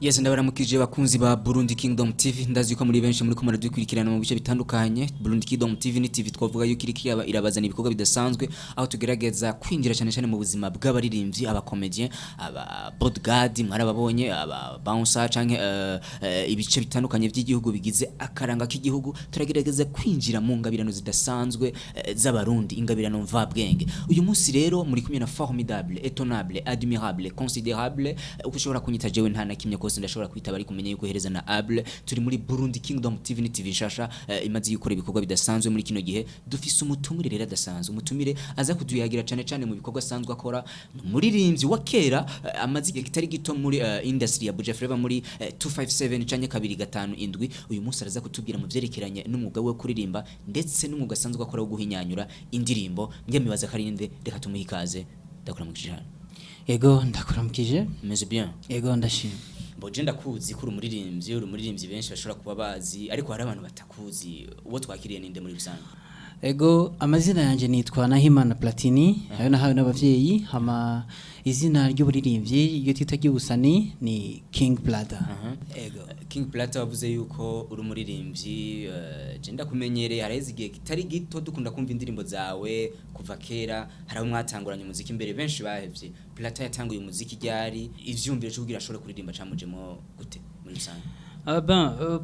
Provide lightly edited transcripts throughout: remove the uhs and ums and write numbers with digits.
Yes, ndabaramukije bakunzi ba Burundi Kingdom TV, ndazi ko muri benshi muri ko muradukurikirana mu bice bitandukanye. Burundi Kingdom TV ni TV twavuga yuko iriki irabazana ibikorwa bidasanzwe aho tugerageza kwinjira cyane cyane mu buzima bw'abaririmbyi, aba comedian, aba bodyguard, mwarababonye, aba bouncer canke ibice bitandukanye by'igihugu bigize akaranga k'igihugu. Turagerageza kwinjira mu ngabirano zidasanzwe z'abarundi, ingabirano mva bwenge. Uyu munsi rero muri kumwe na formidable, étonnable, admirable, considérable, ushobora kunyita jewe nta na kimwe kose ndashobora kwitaba ari kumenya yuko hereza na able. Turi muri Burundi Kingdom TV, ni TV nshasha imaze gukora ibikorwa bidasanzwe muri kino gihe. Dufise umutumire rero adasanzwe, umutumire aza kuduyagira cyane cyane mu bikorwa asanzwe akora. Muririmbyi wa kera amaze igihe kitari gito muri industry ya Buja Flavor muri 257 canke 257. Uyu munsi araza kutubwira mu vyerekeranye n'umwuga we kuririmba ndetse n'umwuga asanzwe akora wo guhinyanyura indirimbo. Nge mibaza karinde reka tumuhe ikaze. Ndakora mu kijana. Ego ndakuramukije. Meze bien. Ego ndashima. Boje ndakuzi kuri umuririmbyi benshi bashobora kuba bazi, ariko hari abantu batakuzi. Uwo twakiriye ninde muri rusange? Ego amazina yanje nitwa Nahimana Platini, ayo nahawe n'abavyeyi. Hama izina ry'uburirimbyi iyo titagiye ubusani ni King Plata. Ego King Plata wavuze yuko uri umuririmbyi, je ndakumenyereye hareze igihe kitari gito dukunda kumva indirimbo zawe kuva kera. Hari mwatanguranye umuziki imbere benshi bahevye. Plata yatanguye umuziki ryari, ivyumvire cyo kugira ashobore kuririmba camujemo gute muri rusange?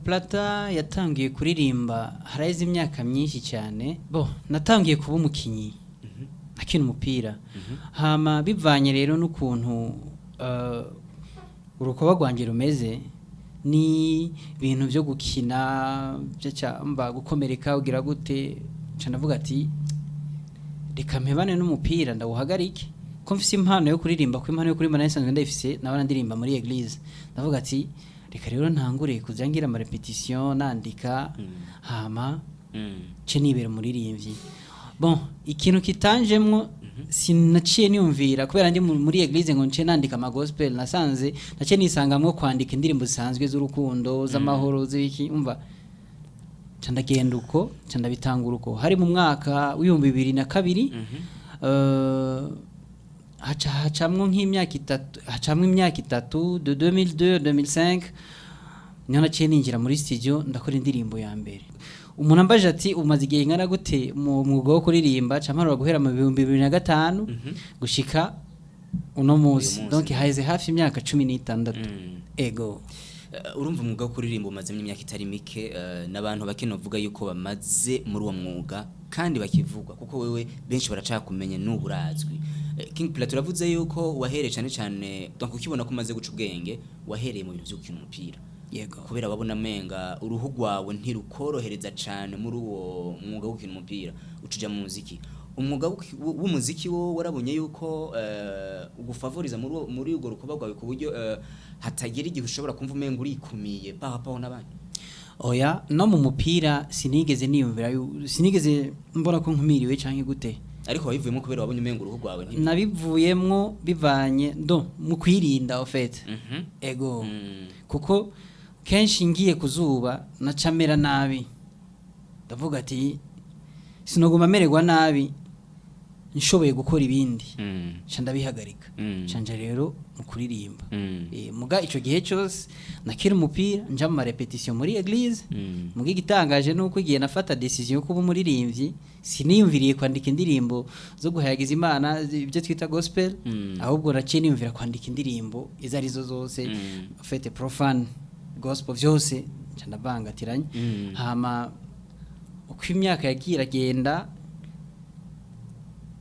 Plata yatangiye kuririmba hareze imyaka myinshi cyane. Natangiye kuba umukinyi akina umupira. Hama bivanye rero n'ukuntu urukoba rwanje rumeze, ni ibintu byo gukina byacamba gukomereka ugira gute, canavuga ati reka mpebane n'umupira ndawuhagarike ko mfise impano yo kuririmba. Ko impano yo kuririmba nasanzwe ndayifise, nabana ndirimba muri église. Ndavuga ati reka rero ntangure kujangira ama repetition nandika hama ce nibera muririmbyi. Ikintu kitanjemwo sinaciye niyumvira kubera ndi muri église ngo nce nandika ama gospel. Nasanze nace nisangamwe kwandika indirimbo zisanzwe z'urukundo z'amahoro z'iki umva candagenda uko candabitangura uko hari mu mwaka w'ibihumbi 2002. Hacamwo nk'imyaka itatu, hacamwo imyaka itatu de 2002 2005 niho naciye ninjira muri studio ndakora indirimbo ya mbere. Umuntu ambaje ati umaze igihe ingana gute mu mwuga wo kuririmba? Camara guhera mu 2005 gushika uno munsi, donc haize hafi imyaka 16. Ego urumva umwuga wo kuririmba umaze imyaka itari mike, n'abantu bakinovuga yuko bamaze muri uwo mwuga kandi bakivugwa kuko wewe benshi baracakumenya n'uburazwi. King Plata turavuze yuko wahereye cyane cyane, donc ukibona ko umaze guca ubwenge wahereye mu bintu byo gukina umupira. Yego kubera babona menga uruhu rwawe ntirukorohereza cyane muri uwo mwuga wo gukina umupira, ucuja mu muziki. Umwuga w'umuziki wo warabonye yuko ugufavoriza muri ugo rukuba rwawe ku buryo hatagira igihe ushobora kumva umenga urikumiye paho n'abandi. Oya, no mu mupira sinigeze niyumvira, sinigeze mbona ko nkumiriwe canke gute. Ariko wabivuyemo kubera wabonye umenga uruhu rwawe nti nabivuyemwo bivanye mu kwirinda au fait. Ego kuko kenshi ngiye kuzuba nacamera nabi, ndavuga ati sinoguma mererwa nabi nshoboye gukora ibindi ca ndabihagarika. Canje rero mu kuririmba muga ico gihe cyose nakira umupira nja mu repetition muri église. Muga igitangaje nuko igihe nafata decision ko umuririmbyi siniyumviriye kwandika indirimbo zo guhayagiza Imana ibyo twita gospel, ahubwo naciye niyumvira kwandika indirimbo izarizo zose fete profane gospel vyose ca ndavangatiranye. Hama uko imyaka yagiye agenda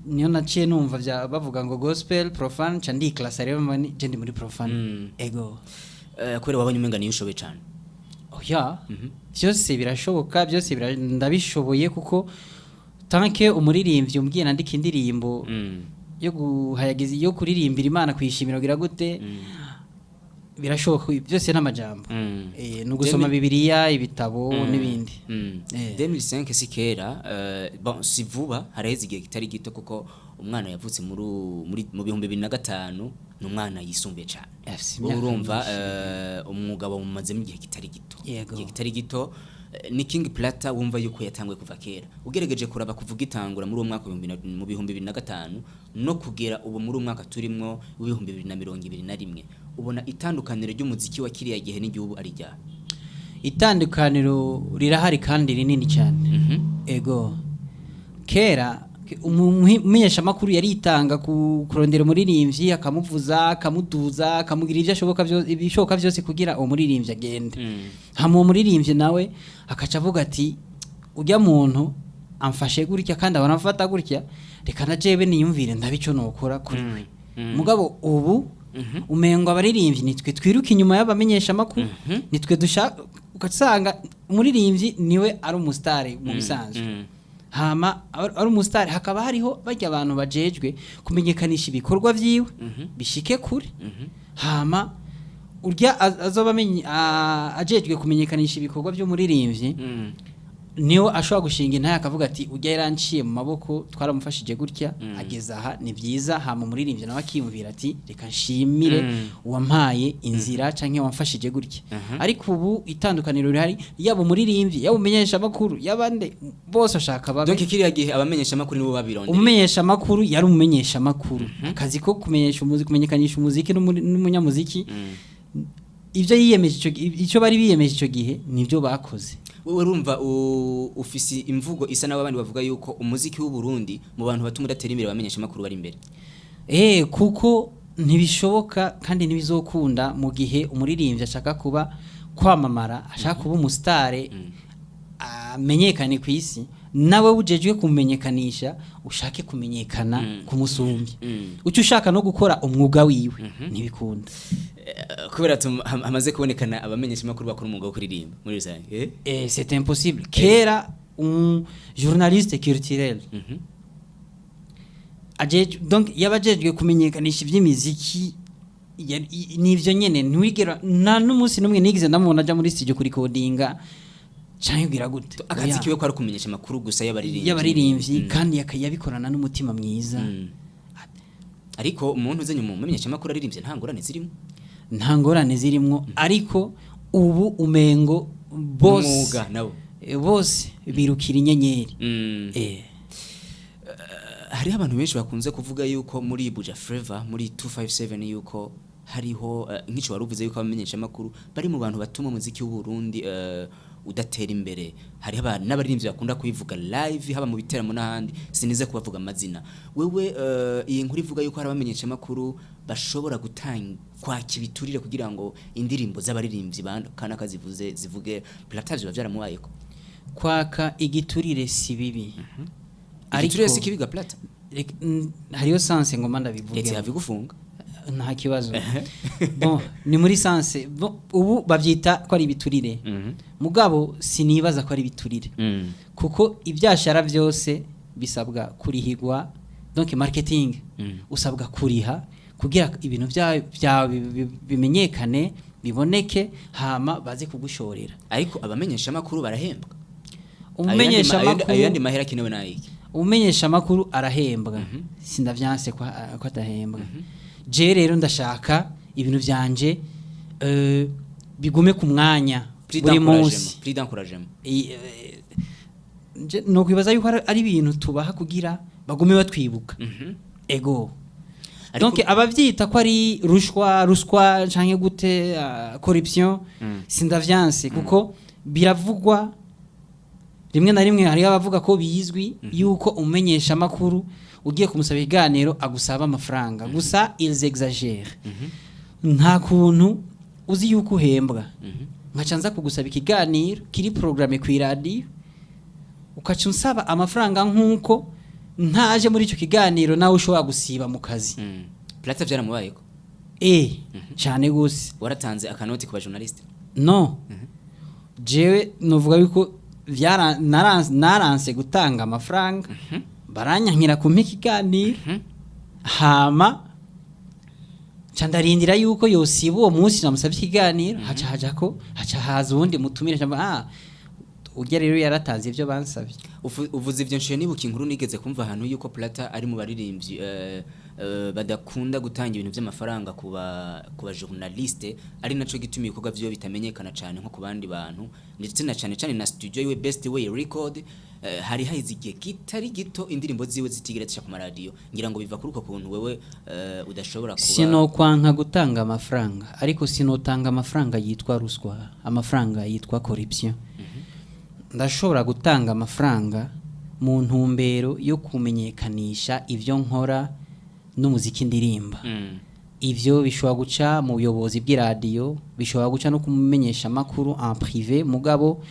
niyo naciye numva bavuga ngo gospel profane ca ndi class rero je ndi muri profane. Ego kubera wabonye umenga niyo ushoboye cyane. Oya, byose birashoboka, byose ndabishoboye kuko tanke umuririmbyi umbwiye nandika indirimbo yo guhayagiza yo kuririmbira Imana kwishimira gira gute, birashoboka byose n'amajambo. Nugusoma Bibiliya, ibitabo n'ibindi. 2005 sikera, si vuba, haraheze igihe kitari gito kuko umwana yavutse mu 2005 n'umwana yisumbuye cyane. Urumva umwuga wa mumaze mu gihe kitari gito. Igihe kitari gito ni King Plata wumva yuko yatangwe kuva kera. Ugerageje kuraba kuvuga itangura muri uwo mwaka mu 2005 no kugera ubu muri umwaka turimwo 2021 ubona itandukaniro ry'umuziki wa kiriya gihe n'igihugu ari rya itandukaniro rirahari kandi rinini cyane ego kera umumenyesha makuru yaritanga kurondera umuririmbyi akamuvuza akamuduza akamugira ibyo ashoboka byose ibishoboka byose kugira uwo muririmbyi agende hama uwo muririmbyi nawe akaca avuga ati ujya muntu amfashe gutya kandi abona afata gutya reka na jewe niyumvire ndabico nokora kuri we mugabo ubu umengo abaririmbyi nitwe twiruka inyuma y'abamenyesha makuru nitwe dushaka ugasanga umuririmbyi niwe ari umusitari mu bisanzwe hama ari umusitari hakaba hariho bajya abantu bajejwe kumenyekanisha ibikorwa vyiwe bishike kure hama urya azoba ajejwe kumenyekanisha ibikorwa by'umuririmbyi niyo ashobora gushinga intaya akavuga ati ujya yaranciye mu maboko twaramufashije gutya ageza aha ni byiza hama umuririmbyi nawe akiyumvira ati reka nshimire uwampaye inzira canke wamfashije gutya ariko ubu itandukaniro rihari yaba umuririmbyi yaba umenyesha makuru yabande bose ashaka babe donc kiriya gihe abamenyesha makuru nibo babirondera umumenyesha makuru yari umumenyesha makuru akazi ko kumenyesha umuziki kumenyekanisha umuziki n'umunyamuziki ivyo yiyemeje ico bari biyemeje ico gihe nivyo bakoze wewe urumva ufisi imvugo isa n'abandi bavuga yuko umuziki w'u Burundi mu bantu batuma udatera imbere bamenyesha makuru bari imbere kuko ntibishoboka kandi ntibizokunda mu gihe umuririmbyi ashaka kuba kwamamara ashaka kuba umusitare amenyekane ku isi nawe ujejwe kumenyekanisha ushake kumenyekana kumusumbya ucyo ushaka no gukora umwuga wiwe ntibikunda kubera hamaze kubonekana abamenyesha makuru bakora umwuga wo kuririmba muri rusange c'est impossible kera un journaliste culturel donc yabajejwe kumenyekanisha iby'imiziki nivyo nyene ntiwigera na n'umunsi numwe nigize ndamubona aja muri studio kuri codinga cyane ugira gute akazi kiwe ko ari kumenyesha makuru gusa y'abaririmbyi kandi yakayabikorana n'umutima mwiza ariko umuntu uzenye mu menyesha makuru aririmbye nta ngorane zirimo ariko ubu umengo bose birukira inyenyeri hari abantu benshi bakunze kuvuga yuko muri Buja Flavor muri 257 yuko hariho nk'ico waruvuze yuko abamenyesha makuru bari mu bantu batuma umuziki w'u Burundi udatera imbere hari abantu n'abaririmbyi bakunda kuyivuga live haba mu biteramo n'ahandi sinize kubavuga amazina wewe iyi nkuru ivuga yuko hari abamenyesha makuru bashobora gutanga kwaki biturire kugira ngo indirimbo z'abaririmbyi kana kazivuze zivuge Plata byo byaramubayeko kwaka igiturire si bibi igiturire si kibiga Plata hariyo sense ngoma ndabivuge etse havigufunga nta kibazo bon ni muri sense ubu bavyita ko ari biturire mugabo sinibaza ko ari biturire kuko ibyashara byose bisabwa kurihigwa donc marketing usabwa kuriha kugira ibintu bya bimenyekane biboneke hama baze kugushorera ariko abamenyesha makuru barahembwa umumenyesha makuru ayandi mahera kinewe nayiki umumenyesha makuru arahembwa sindavyanse ko atahembwa je rero ndashaka ibintu byanje bigume ku mwanya buri munsi prix d'encouragement no kwibaza yuko ari ibintu tubaha kugira bagume batwibuka ego donc abavyita ko ari ruswa canke gute corruption sindavyanse kuko biravugwa rimwe na rimwe hari abavuga ko bizwi yuko umenyesha makuru ugiye kumusaba iganiro agusaba amafaranga gusa ils exagèrent nta kuntu uzi yuko uhembwa nkacanza kugusaba ikiganiro kiri programme ku radio ukaca unsaba amafaranga nkuko ntaje muri ico kiganiro nawe ushobora gusiba mu kazi Plata byaramubayeko cyane gose waratanze akanoti ku ba journaliste no jewe novuga yuko naranse gutanga amafaranga baranyankira ku mpikiganiro hama candarindira yuko yosiba uwo munsi namusabye ikiganiro haca haza uwundi mutumire cyangwa urya rero yaratanze ivyo bansabye. Uvuze ivyo nshiye nibuka inkuru nigeze kumva ahantu yuko Plata ari mu baririmbyi badakunda gutanga ibintu by'amafaranga kuba journaliste, ari naco gituma ibikorwa vyo bitamenyekana cyane nko ku bandi bantu, ndetse na cyane cyane na studio yiwe Best Way Record hari haize igihe kitari gito indirimbo ziwe zitigera zisha ku radio, ngira ngo biva kuri uko kuntu wewe udashobora kuba sino kwanka gutanga amafaranga, ariko sinotanga amafaranga yitwa ruswa, amafaranga yitwa corruption. Ndashobora gutanga amafaranga mu ntumbero yo kumenyekanisha ivyo nkora n'umuziki ndirimba. Ivyo bishobora guca mu buyobozi bw'iradio, bishobora guca no kumenyesha makuru en privé, mugabo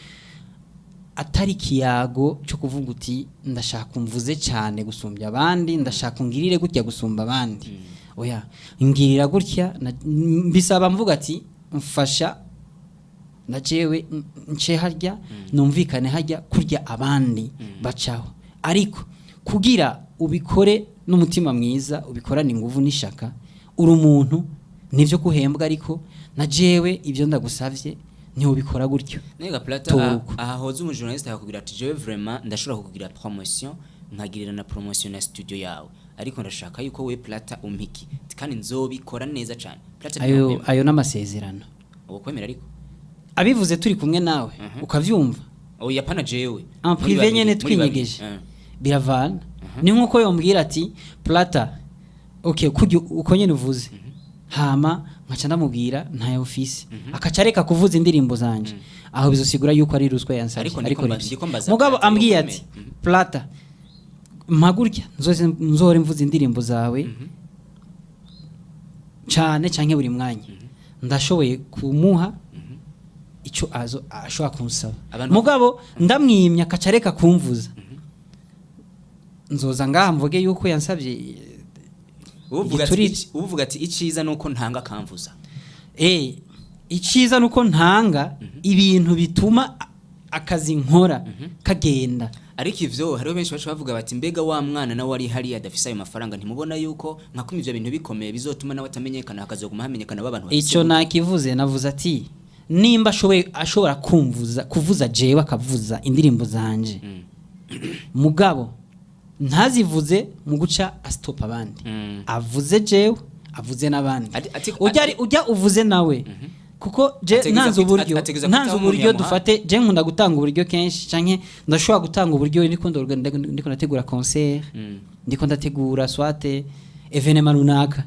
atari kiyago cyo kuvuga uti ndashaka umvuze cyane gusumbya abandi, ndashaka ngirire gutya gusumba abandi. Oya, ngirira gutya bisaba mvuga ati mfasha na jewe nce harya numvikane harya kurya abandi bacaho, ariko kugira ubikore n'umutima mwiza, ubikorana inguvu n'ishaka, uri umuntu nivyo kuhembwa, ariko na jewe ivyo ndagusavye ni ubikora gutyo. Nega Plata ahoza umujournaliste akakubwira ati jewe vraiment ndashobora kukugira promotion, nkagirira na promotion na studio yawe, ariko ndashaka yuko we Plata umpiki kandi nzobikora neza cyane. Plata ayo n'amasezerano uwo kwemera, ariko abivuze turi kumwe nawe ukavyumva. Oya pana jewe en privé nyene twinyegeje biravana. Ni nkuko yombwira ati Plata okay uko nyene uvuze, hama nkaca ndamubwira nta office akacareka kuvuza indirimbo zanje, aho bizosigura yuko ari ruswa yansabye. Ariko mugabo ambwiye ati Plata mpagurya nzore mvuza indirimbo zawe cyane canke buri mwanya, ndashoboye kumuha ico ashobora kunsaba, mugabo ndamwimya akacareka kumvuza, nzoza ngaha mvuge yuko yansabye. uvuga ati iciza nuko ntanga kamvuza. Iciza nuko ntanga ibintu bituma akazi nkora kagenda. Ariko ivyo hariho benshi bacu bavuga bati mbega wa mwana nawe ari hari adafisa ayo mafaranga, ntimubona yuko nkakumi ivyo bintu bikomeye bizotuma nawe atamenyekana, hakazoguma hamenyekana abantu bafise. Ico nakivuze, navuze ati nimba ashobora kuvuza jewe akavuza indirimbo zanje, mugabo ntazivuze mu guca stop abandi, avuze jewe avuze n'abandi, ujya uvuze nawe kuko je ntanze uburyo dufate. Je nkunda gutanga uburyo kenshi canke ndashobora gutanga uburyo ndiko nategura concert, ndiko ndategura swate evenement runaka,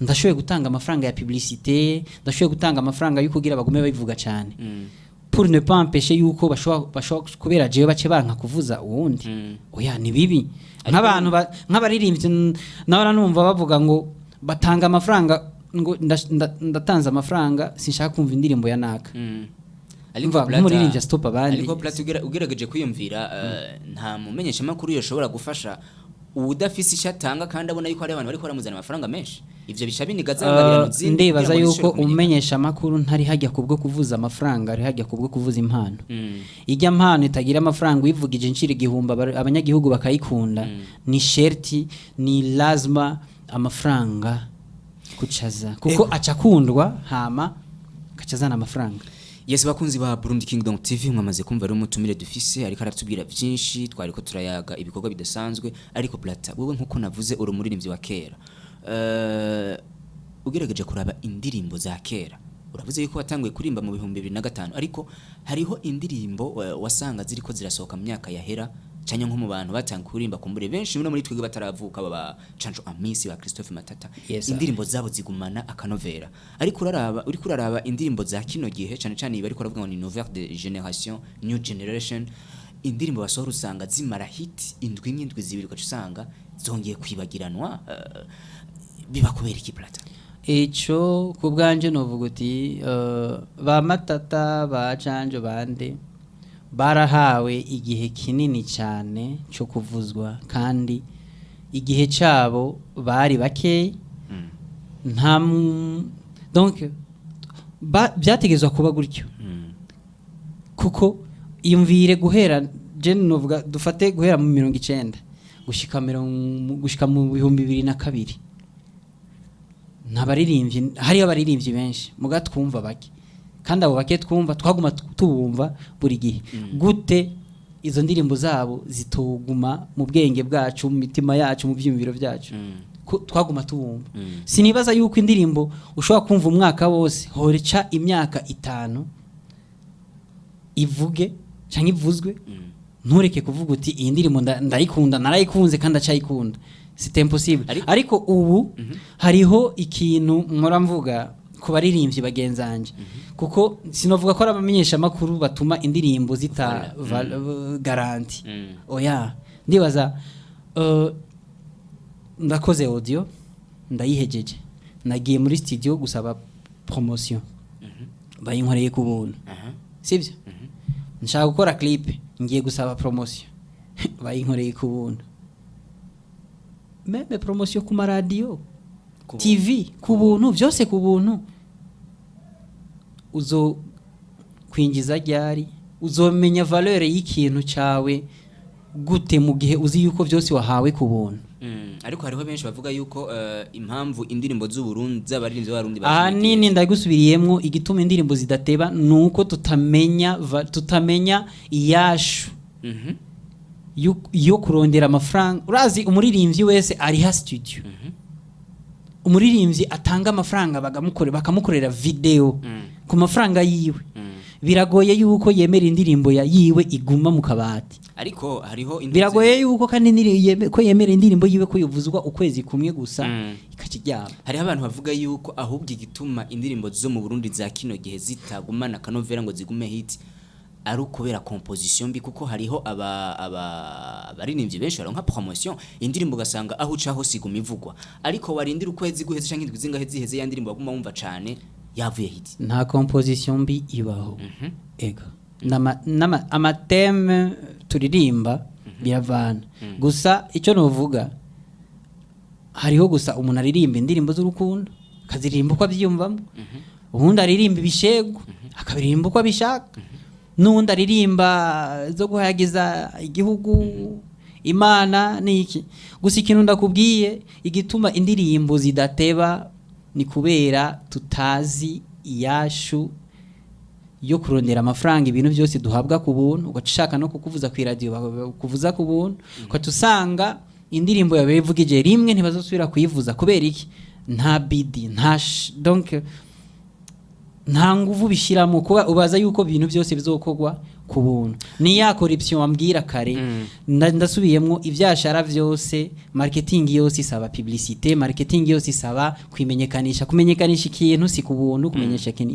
ndashoboye gutanga amafaranga ya publicité, ndashoboye gutanga amafaranga yo kugira bagume babivuga cyane, pour ne pas empêcher yuko bashobora kubera jewe bace banka kuvuza uwundi. Oya ni bibi. Nk'abantu nk'abaririmbyi nawe numva bavuga ngo batanga amafaranga, ngo ndatanze amafaranga sinshaka kumva indirimbo ya naka. Ariko umuririmbyi stop abandi. Ariko Plata ugerageje kwiyumvira nta mumenyesha makuru yoshobora gufasha udafise ishatanga kandi abona yuko ari abantu bari koramuzana amafaranga menshi. Ivyo bisha binigaza ngabirano zindi. Ndibaza yuko umenyesha makuru ntari hajya kubwo kuvuza amafaranga, ari hajya kubwo kuvuza impano. Ijya mpano itagira amafaranga uyivugije incire igihumba abanyagihugu bakayikunda, ni sherti ni lazima amafaranga kucaza kuko acakundwa hama kacazana amafaranga. Yes, bakunzi ba Burundi Kingdom TV mwamaze kumva rero umutumire dufise ariko aratubwira byinshi, twariko turayaga ibikorwa bidasanzwe. Ariko Plata wewe nkuko navuze uri umuririmbyi wa kera, ugerageje kuraba indirimbo za kera, uravuze yuko watanguye kurimba mu 2005, ariko hariho indirimbo wasanga ziriko zirasohoka mu myaka yahera cyane nko mu bantu batanga kurimba kumbure benshi muri twege bataravuka baba Chancho Amisi ba Christophe Matata. Indirimbo zabo zigumana akanovera, ariko uri kuraraba indirimbo za kino gihe cyane cyane bari kuravuga ngo ni nouvelle de génération, new generation, indirimbo basohora usanga zimara hit indwi zibiri ukacusanga zongeye kwibagiranwa. Biba kubera iki Plata? Ico kubwanje novuga uti ba Matata ba Chanjo bande barahawe igihe kinini cyane cyo kuvuzwa, kandi igihe cyabo bari bake donc byategezwa kuba gutyo, kuko iyumvire guhera je novuga dufate guhera mu 1990 gushika mu 2002 ntabaririmbyi hariyo abaririmbyi benshi mugatwumva bake, kandi abo bake twumva twaguma tubumva buri gihe gute izo ndirimbo zabo zitoguma mu bwenge bwacu mu mitima yacu mu byumviro byacu twaguma tubumva sinibaza yuko indirimbo ushobora kumva umwaka wose horeca imyaka 5 ivuge cyangwa ivuzwe ntureke kuvuga uti iyi ndirimbo ndayikunda narayikunze kandi acayikunda c'est impossible ariko ubu hariho ikintu nkora mvuga ku baririmbyi bagenzanje kuko sinovuga ko abamenyesha makuru batuma indirimbo zita garanti oya ndibaza ndakoze audio ndayihejeje nagiye muri studio gusaba promotion bayinkoreye ku buntu sibyo nshaka gukora clip ngiye gusaba promotion bayinkoreye ku buntu meme promotion ku radio TV ku buntu byose ku buntu uzo kwinjiza ryari uzomenya valeur y'ikintu cyawe gute mu gihe uzi yuko byose wahawe ku buntu ariko hariho benshi bavuga yuko impamvu indirimbo z'u Burundi z'abaririmbyi b'abarundi nini ndagusubiriyemo igituma indirimbo zidateba nuko tutamenya iyashu yo kurondera amafaranga urazi umuririmbyi wese ari ha studio umuririmbyi atanga amafaranga bakamukorera video ku mafaranga yiwe biragoye yuko yemera indirimbo yiwe iguma mu kabati ariko hariho biragoye yuko kandi ko yemera indirimbo yiwe ko yuvuzwa ukwezi kumwe gusa ikakijyaba hariho abantu bavuga yuko ahubwo igituma indirimbo zo mu Burundi za kino gihe zitagumana kanovera ngo zigume hit ari ukubera composition mbi kuko hariho abaririmbyi benshi baronka promotion indirimbo gasanga aho ucaho siguma ivugwa ariko warindira ukwezi guheze canke indwi zingahe ziheze ya ndirimbo baguma wumva cane yavuye hit nta composition mbi ibaho ego amateme turirimba biravana gusa icyo novuga hariho gusa umuntu aririmba indirimbo z'urukundo akaziririmba uko abyiyumvamo ubundi aririmba ibishego akabiririmba uko abishaka n'undi aririmba zo guhayagiza igihugu imana niki gusa ikintu ndakubwiye igituma indirimbo zidateba ni kubera tutazi iyashu yo kurondera amafaranga ibintu byose duhabwa ku buntu ugashaka no kukuvuza ku radio kuvuza ku buntu kwatusanga indirimbo yawe ivugije rimwe ntibazosubira kuyivuza kubera iki nta bidi donc nta nguvu bishiramo kuba ubaza yuko ibintu byose bizokogwa ku buntu ni ya corruption wambwira kare ndasubiyemo ivyashara byose marketing yose isaba publicité marketing yose isaba kumenyekanisha ikintu si ku buntu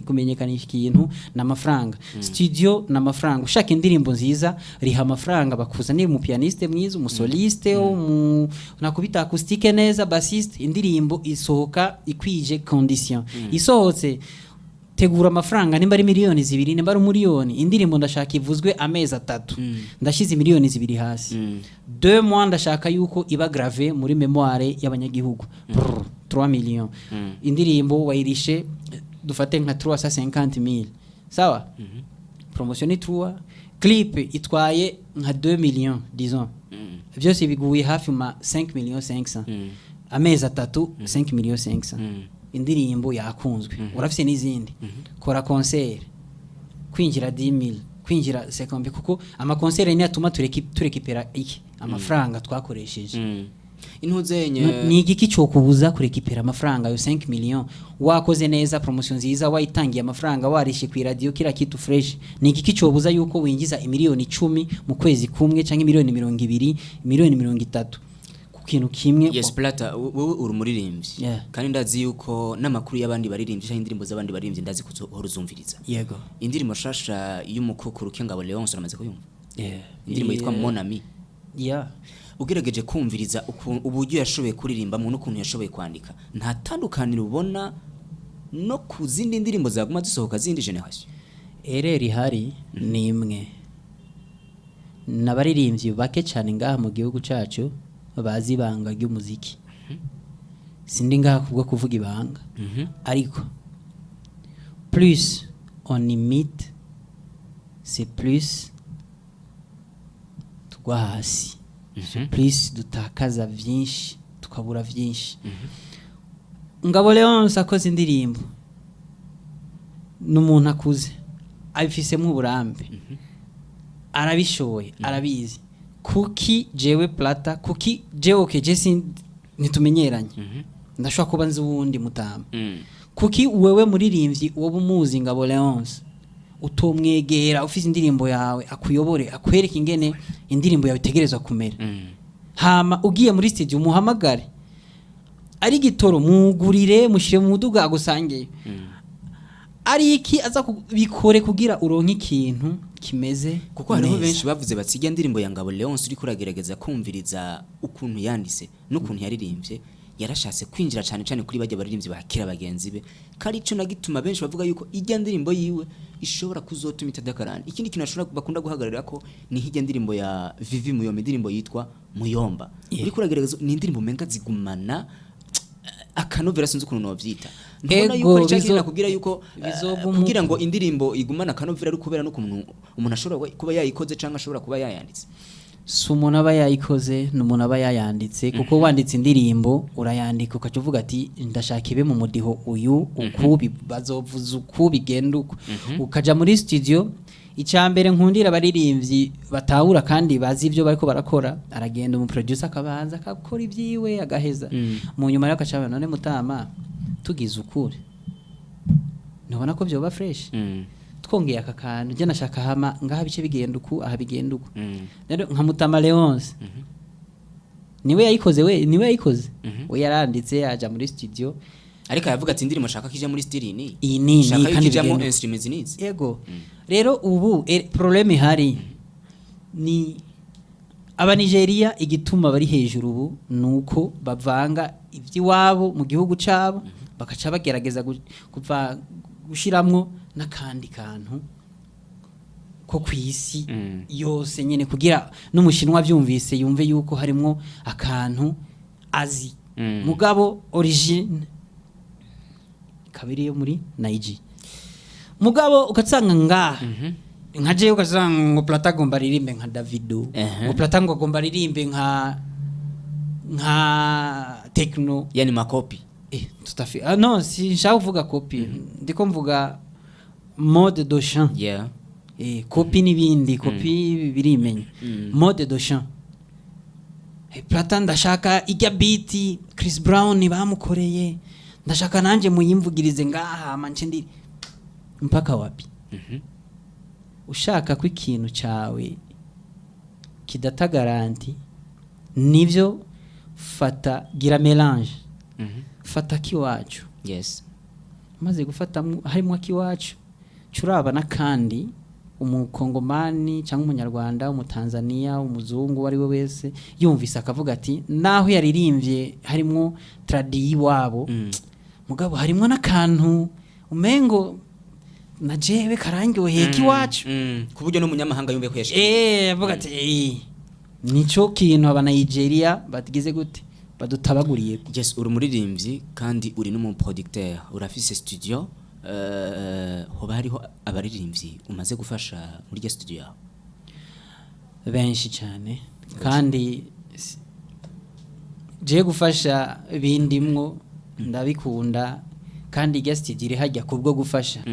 kumenyekanisha ikintu n'amafaranga studio n'amafaranga ushaka indirimbo nziza riha amafaranga bakuzanira mu pianiste mwiza umusoliste nakubita acoustique neza bassiste indirimbo isohoka ikwije condition isohotse tegura amafaranga nimba ari miliyoni 2 nimba ari umuriyoni indirimbo ndashaka ivuzwe amezi 3 ndashize miliyoni 2 hasi 2 mois ndashaka yuko iba grave muri memoire y'abanyagihugu 3 millions indirimbo wayirishe dufate nka 350,000 sawa promotion ni 3 clip itwaye nka 2 millions disons byose biguye hafi ma 5 millions 500 amezi 3 5 millions 500 indirimbo yakunzwe urafise n'izindi kora concert kwinjira 10,000 kwinjira 50 kuko ama concert ni atuma turekipera iki amafaranga twakoresheje intuzenye ni igiki cyo kubuza kurekipera amafaranga yo 5 millions wakoze neza promotion nziza wayitangiye amafaranga warishe ku radio kira kitu fresh ni igiki cyo buza yuko winjiza miliyoni 10 mu kwezi kumwe canke miliyoni 20 miliyoni 30 kintu kimwe yes Plata wewe uri umuririmbyi kandi ndazi yuko namakuru y'abandi baririmbyi cyangwa indirimbo z'abandi baririmbyi ndazi kuzohoruzumviriza yego indirimbo shasha y'umukukuru kengabo Leon uramaze kuyumva indirimbo yitwa Mon Ami ugerageje kumviriza uburyo yashoboye kuririmba mu n'ukuntu yashoboye kwandika nta tandukaniro ubona no ku zindi ndirimbo zaguma zisohoka zindi generation ereri hari nimwe nabaririmbyi bake cyane ngaha mu gihugu cyacu bazi ibanga ry'umuziki sindi ngaha kubwo kuvuga ibanga ariko plus on imite c'est plus tugwa hasi plus dutakaza vyinshi tukabura vyinshi Ngabo Leon akoze indirimbo n'umuntu akuze abifisemo uburambe arabishoboye arabizi kuki jewe Plata kuki jewe okay jesi ntitumenyeranye ndashobora kuba nzi uwundi mutama kuki wewe muririmbyi wowe umuzi ngabo Leonce utomwegera ufise indirimbo yawe akuyobore akwereka ingene indirimbo yawe itegerezwa kumera hama ugiye muri studio muhamagare ari gitoro mugurire mushire mu muduga agusangiye ari iki aza kubikore kugira uronke ikintu kimeze kuko hariho benshi bavuze batsijya ndirimbo ya ngabo Leonce uri kuragerageza kumviriza ukuntu yanditse n'ukuntu yaririmbye yarashatse kwinjira cyane cyane kuri bajya baririmbyi bakira bagenzi be kari cyo nagituma benshi bavuga yuko ijya ndirimbo yiwe ishobora kuzotuma itadakarana ikindi kintu ashobora bakunda guhagarara ko ni hijya ndirimbo ya Vivi Muyomba indirimbo yitwa Muyomba uri kuragerageza ni indirimbo menga zigumana akanovera sinzi ukuntu novyita ndabona yuko ari cyane kugira yuko kugira ngo indirimbo igumana akanovera ari kubera n'ukuntu umuntu ashobora kuba yayikoze cyangwa ashobora kuba yayanditse si umuntu aba yayikoze n'umuntu aba yayanditse kuko wanditse indirimbo urayandika ukavuga ati ndashaka ibe mu mudiho uyu ukubi bazovuza ukubi genda uko ukaja muri studio icyambere nkundira abaririmbyi batahura kandi bazi ibyo bariko barakora aragenda mu producer akabanza akakora ibyiwe agaheza mu nyuma rero akacaba none mutama tugize ukuri nubona ko byo ba fresh twongeye aka kantu je nashaka hama ngaha bice bigenda uku aha bigenda uku rero nka Mutama Leonce niwe yayikoze we we yaranditse aja muri studio ariko yavuga ati indirimbo shaka kija muri studio ni ini kandi bijamo instruments needs yego rero ubu probleme hari ni aba Nigeria igituma bari hejuru ubu nuko bavanga ivy'iwabo mu gihugu cabo bakaca bagerageza kuva gushiramwo nakandi kantu ko kwisi yose nyene kugira n'umushinwa vyumvise yumve yuko harimo akantu azi mugabo origine kabiri yo muri Nigeria mugabo ukatsanga nkaje ukasanga ngo Plata gomba ririmbe nka Davido ngo Plata ngo gomba ririmbe nka Techno yani makopi tutafi non si nshaka kuvuga copy ndiko mvuga mode de chant copy nibindi copy birimenya mode de chant Plata ndashaka ijya beat Chris Brown bamukoreye ndashaka nanje muyimvugirize ngaha manje ndi mpaka wapi ushaka ko ikintu cawe kidata garanti nivyo fata gira mélange fata kiwacu maze gufata harimo kiwacu curabana kandi umukongomani cyangwa umunyarwanda umutanzania umuzungu ari we wese yumvise akavuga ati naho yaririmbye harimo tradi wabo mugabo harimo nakantu umengo na jewe karangyoheye kiwacu kuburyo no munyamahanga yumve ko yashike avuga ati nico kintu aba Nigeria batigize gute badutabaguriye yes uri muririmbyi kandi uri no mu producteur urafise studio hoba hariho abaririmbyi umaze gufasha muri ya studio yawe benshi cyane kandi je gufasha bindimwo ndabikunda kandi guest iri hajya kubwo gufasha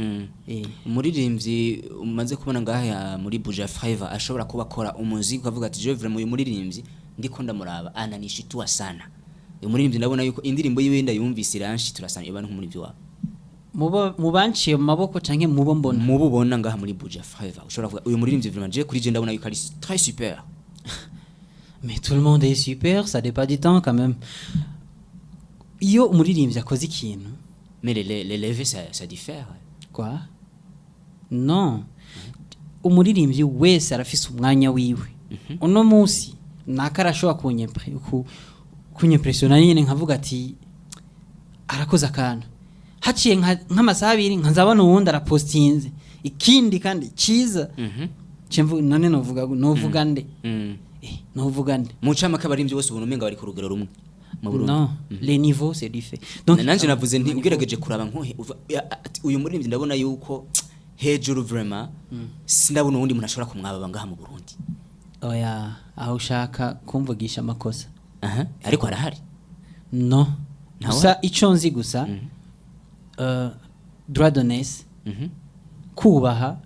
umuririmbyi umaze kubona ngaha muri Buja Fiver ashobora kuba akora umuziki ukavuga ati je vraiment uyu muririmbyi ndiko ndamuraba ananishitua sana uyu muririmbyi ndabona yuko indirimbo yiwe ndayumvise iranshi turasana ibana nk'umuririmbyi wawe mubanciye mu maboko canke mubo mbona mububona ngaha muri Buja Fiver ushobora kuvuga uyu muririmbyi vraiment je kuri je ndabona yuko ari très super mais tout le monde est super ça dépend du temps quand même iyo umuririmbyi akoze ikintu mais les lever ça diffère quoi non umuririmbyi wese arafise umwanya wiwe uno munsi nakarashobora kunyempressiona nyine nkavuga ati arakoze akantu haciye nk'amasaha abiri nkazabona uwundi arapostinze ikindi kandi ciza cemvu none novuga nde mucama kabarimvye bose ubuntu menga bari ku rugero rumwe mu Burundi non les niveaux c'est différent donc nanje navuze nti ugerageje kuraba nkohe uyu muririmbyi ndabona yuko hejuru vraiment sindabona uwundi muntu ashobora kumwaba ngaha mu Burundi oya aho ushaka kumvugisha amakosa ariko arahari no gusa ico nzi gusa droit d'honneur kubaha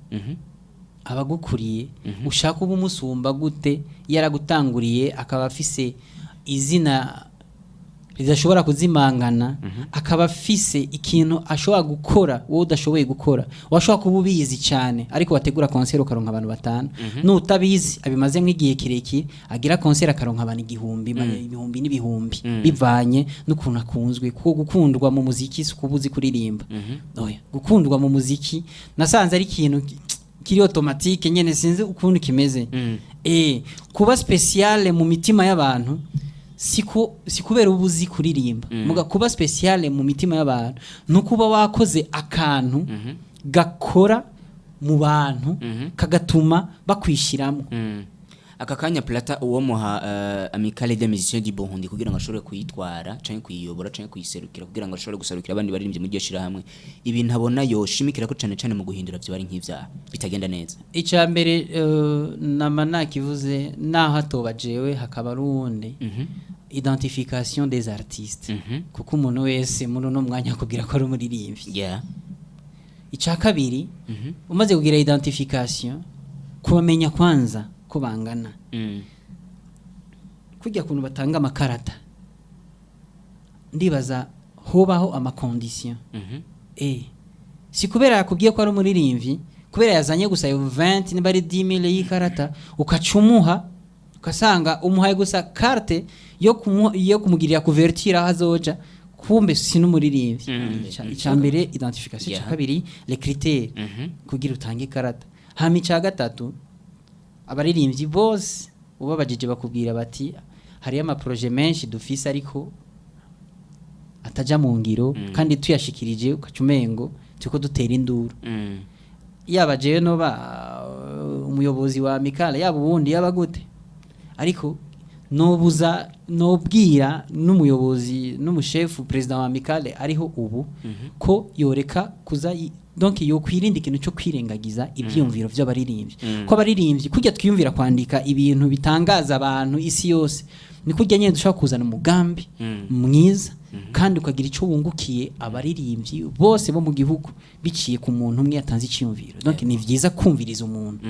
abagukuriye ushaka uba umusumba gute yaragutanguriye akaba afise izina ridashobora kuzimangana akaba afise ikintu ashobora gukora wowe udashoboye gukora washobora kuba ubizi cyane ariko wategura concert ukaronka abantu batanu n'utabizi abimaze nk'igihe kirekire agira concert akaronka abantu igihumbi ibihumbi n'ibihumbi bivanye n'ukuntu akunzwe kuko gukundwa mu muziki si kubuzi kuririmba oya gukundwa mu muziki nasanze ari ikintu kiri automatique nyene sinzi ukuntu kimeze kuba special mu mitima y'abantu sikubera ubuzi kuririmba muga kuba special mu mitima y'abantu nukuba wakoze akantu gakora mu bantu kagatuma bakwishiramo aka kanya Plata uwo muha amicale des musiciens du Burundi kugira ngo ashobore kuyitwara canke kuyiyobora canke kuyiserukira kugira ngo ashobore gusarukira abandi baririmbye mu gishira hamwe ibintu abona yoshimikira ko cane cane mu guhindura byo bari nk'ivyaha bitagenda neza ica mbere namana kivuze naho atobajewe hakaba ruwundi identification des artistes kuko umuntu wese muri no mwanya kugira ko ari umuririmbyi ica kabiri umaze kugira identification kubamenya kwanza ko bangana kujya kuntu batanga amakarata ndibaza hobaho amakondition si kubera yakubwiye ko ari umuririmbyi kubera yazanye gusa 20 niba ari 10000 y'ikarata ukacumuha ukasanga umuhaye gusa carte yo kumugirira couverture azoja kumbe si n'umuririmbyi icambere identification ya kabiri les critères kugira utange ikarata hama ica gatatu abaririmbyi bose ubabajije bakubwira bati hari ama projet menshi dufise ariko ataja mu ngiro kandi tuyashikirije ukacumengo tuko dutera induru yabaje no ba umuyobozi wa Mikala yaba ubundi yaba gute ariko nobuza nobwira n'umuyobozi n'umushefu president wa Mikale ariho ubu ko yoreka kuza donc yo kwirinda ikintu cyo kwirengagiza ibyumviro by'abaririmbyi ko abaririmbyi kujya twiyumvira kwandika ibintu bitangaza abantu isi yose ni kujya nyine dushaka kuzana umugambi mwiza kandi ukagira ico wungukiye abaririmbyi bose bo mu gihugu biciye ku muntu umwe yatanze icyumviro donc ni vyiza kumviriza umuntu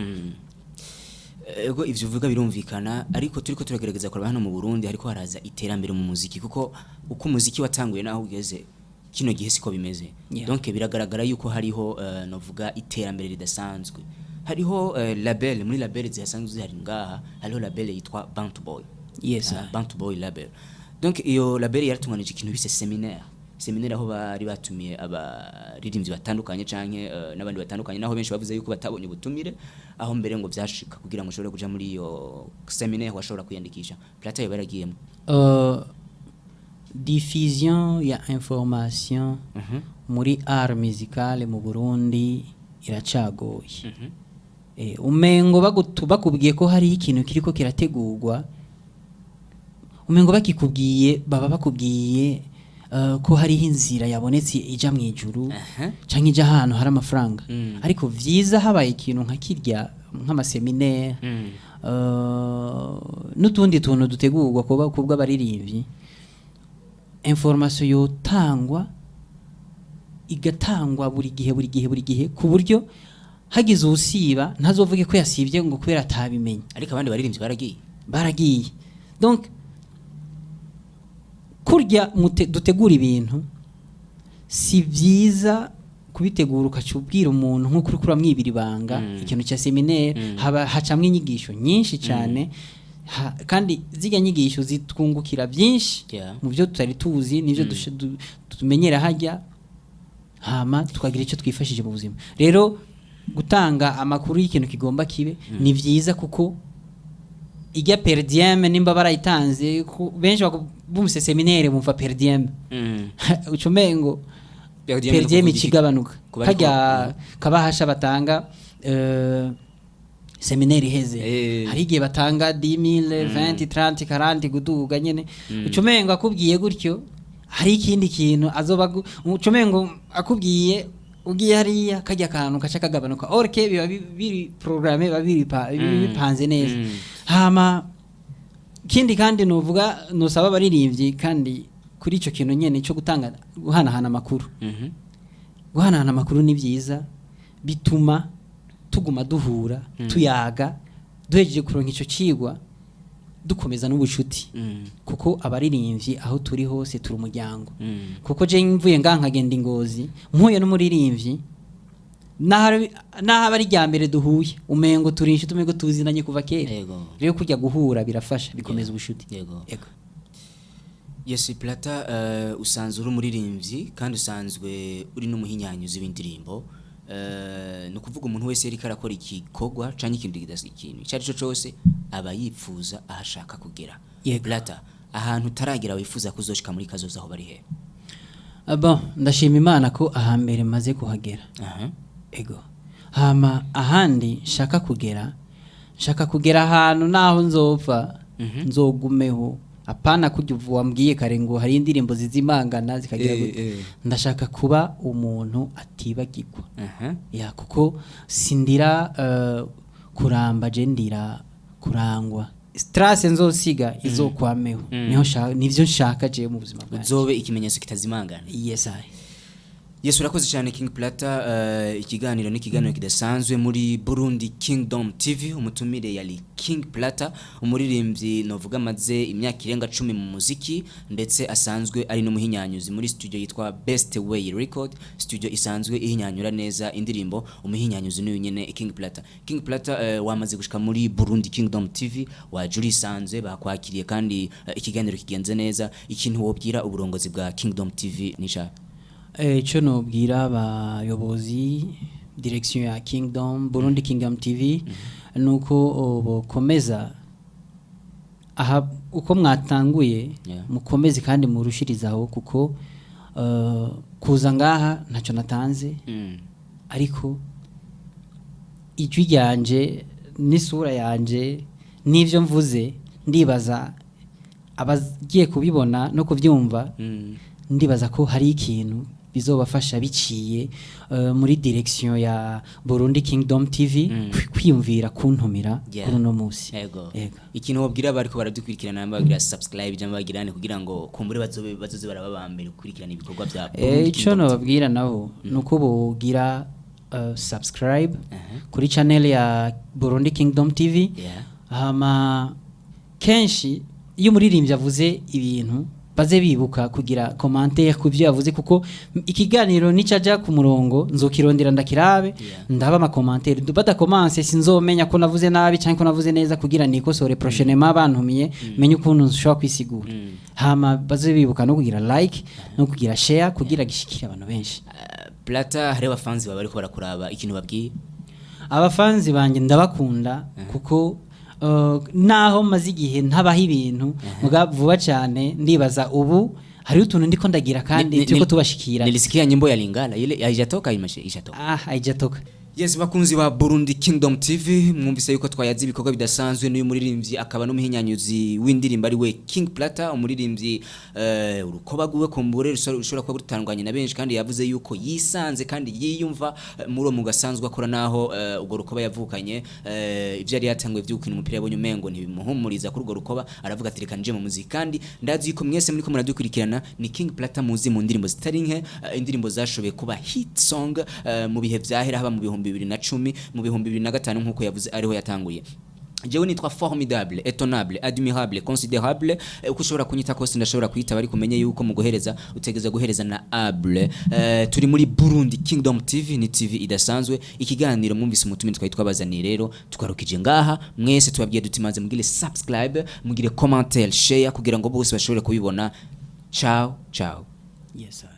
ego ivyo uvuga birumvikana ariko turiko turagerageza kuraba hano mu Burundi ariko haraza iterambere mu muziki kuko uko umuziki watanguye naho ugeze kino gihe siko bimeze donc biragaragara yuko hariho novuga iterambere ridasanzwe hariho label muri label zihasanzwe zihari ngaha hariho label yitwa Bantu Boy Bantu Boy label donc iyo label yaratunganije ikintu bise seminaire aho bari batumiye abaririmbyi batandukanye canke n'abandi batandukanye naho benshi bavuze yuko batabonye ubutumire aho mbere ngo byashika kugira ngo ushobore kuja muri iyo seminaire washobora kwiyandikisha Plata yo baragiyemo diffusion ya information muri art musicale mu Burundi iracagoye umengo bakubwiye ko hari ikintu kiriko kirategurwa umengo bakikubwiye baba bakubwiye ko hari inzira yabonetse ija mu ijuru canke ija ahantu hari amafaranga ariko vyiza habaye ikintu nka kirya nk'amaseminaire n'utundi tuntu dutegurwa kubwa abaririmbyi information yotangwa igatangwa buri gihe ku buryo hagize usiba ntazovuge ko yasivye ngo kubera atabimenye ariko abandi baririmbyi baragiye donc kurya dutegura ibintu si vyiza kubitegura ukacubwira umuntu nko kuri kuramwibira ibanga ikintu cya seminaire hacamwe inyigisho nyinshi cyane kandi ziga nyigisho zitwungukira byinshi mu byo tutari tuzi nivyo tumenyera hajya hama tukagira icyo twifashije mu buzima rero gutanga amakuru y'ikintu kigomba kibe ni vyiza kuko ijya per diem nimba barayitanze benshi bumuse seminaire bumva per diem ucumengo per diem ikigabanuka kajya kabahasha batanga seminaire iheze hari igihe batanga 10000 20 30 40 guduga nyene ucumengo akubwiye gutyo hari ikindi kintu azoba ucumengo akubwiye ugiye hariya kajya kantu kaca kagabanuka orke biba biri programme bipanze neza hama kindi kandi novuga nosaba baririmbyi kandi kuri ico kintu nyene cyo gutanga guhanahana amakuru guhanahana amakuru ni byiza bituma tuguma duhura tuyaga duhejeje kuronka ico cigwa dukomeza n'ubucuti kuko abaririmbyi aho turi hose turi umuryango kuko je mvuye nkagenda ingozi mpuye n'umuririmbyi naho ari rya mbere duhuye umengo turi inshuti umengo tuzinanye kuva kera rero kujya guhura birafasha bikomeza ubucuti yego Yes Plata usanzwe uri umuririmbyi kandi usanzwe uri n'umuhinyanyuzi w'indirimbo no kuvuga umuntu wese yari karakora ikikogwa canke ikintu kidasi ikintu cyari cyo cyose aba yifuza ahashaka kugera Plata ahantu taragira wifuza kuzoshika muri kazoza aho bari he bon ndashima Imana ko ahambere maze kuhagera ego hama ahandi shaka kugera ahantu naho nzopfa nzogumeho apana kujya wambwiye kare ngo hari indirimbo zizimangana zikagira ndashaka kuba umuntu atibagirwa ya kuko sindira kuramba je ndira kurangwa stress nzosiga izokwameho nivyo nshaka je mu buzima bwanjye uzobe ikimenyetso kitazimangana yes Yesu urakoze cyane King Plata ikiganiro n'ikiganiro kidasanzwe muri Burundi Kingdom TV umutumire yali King Plata umuririmbyi novuga maze imyaka irenga 10 mu muziki ndetse asanzwe ari n'umuhinyanyuzi muri studio yitwa Best Way Record studio isanzwe ihinyanyura neza indirimbo umuhinyanyuzi n'uyu nyene King Plata wamaze gushika muri Burundi Kingdom TV wajuri sanzwe bakwakiriye kandi ikiganiro kigenze neza ikintu wobwira uburongozi bwa Kingdom TV nisha icyo nubwira abayobozi direction ya Kingdom Burundi Kingdom TV nuko bokomeza aha uko mwatanguye mukomeze kandi murushirizaho kuko kuza ngaha ntacyo natanze ariko ijwi ryanje n'isura yanje n'ivyo mvuze ndibaza abagiye kubibona no kubyumva ndibaza ko hari ikintu bizobafasha biciye muri direction ya Burundi Kingdom TV kwiyumvira kuntumira kuri no musi yego ikintu wobwira bariko baradukurikirana bagira subscribe cyangwa bagirane kugira ngo kumbure bazoze barababambere gukurikirana ibikorwa bya ico no babwira nabo nuko bogira subscribe kuri channel ya Burundi Kingdom TV hama kenshi iyo muririmbyi avuze ibintu baze bibuka kugira commentaire ku byo yavuze kuko ikiganiro nicaja ku murongo nzokirondera ndakirabe ndaba ama commentaire bada commence sinzomenya ko navuze nabi cyangwa ko navuze neza kugira nikosore prochainement bantumiye menye ukuntu nshobora kwisigura hama baze bibuka no kugira like no kugira share kugira gishikira abantu benshi Plata hari abafanzi baba ariko barakuraba ikintu babwiye abafanzi banje ndabakunda kuko naho maze igihe ntabaho ibintu vuba cyane ndibaza ubu hari utuntu ndiko ndagira kandi tuko tubashikira nilisikia nyimbo ya Lingala ile haijatoka ishatoka haijatoka Yes bakunzi ba Burundi Kingdom TV mwumvise yuko twayazi ibikorwa bidasanzwe n'uyu muririmbyi akaba n'umuhinyanyuzi w'indirimbo ari we King Plata umuririmbyi urukoba guwe kumbure rushobora kuba rutangwanye na benshi kandi yavuze yuko yisanze kandi yiyumva muri mu gasanzwe akora naho ubwo rukoba yavukanye ivyo ari yatangwe vy'ukina umupira yabonye umengo ntibimuhumuriza kuri ubwo rukoba aravuga ati reka nje mu muziki kandi ndazi yuko mwese muri ko muradukurikirana ni King Plata muzi mu ndirimbo zitari nke indirimbo zashoboye kuba hit song mu bihe vyahera haba mu bihumbi 2010 mu bihumbi 2005 nkuko yavuze ariho yatanguye jewe nitwa formidable étonnable admirable considérable uko ushobora kunyita kose ndashobora kwita bari kumenye yuko mu guhereza utegeza guhereza na able turi muri Burundi Kingdom TV ni TV idasanzwe ikiganiro mwumvise umutumi twitwa bazani rero tukarukije ngaha mwese tubabwiye dutimaze mugire subscribe mugire commentaire share kugira ngo bose bashobore kubibona ciao ciao yes sir.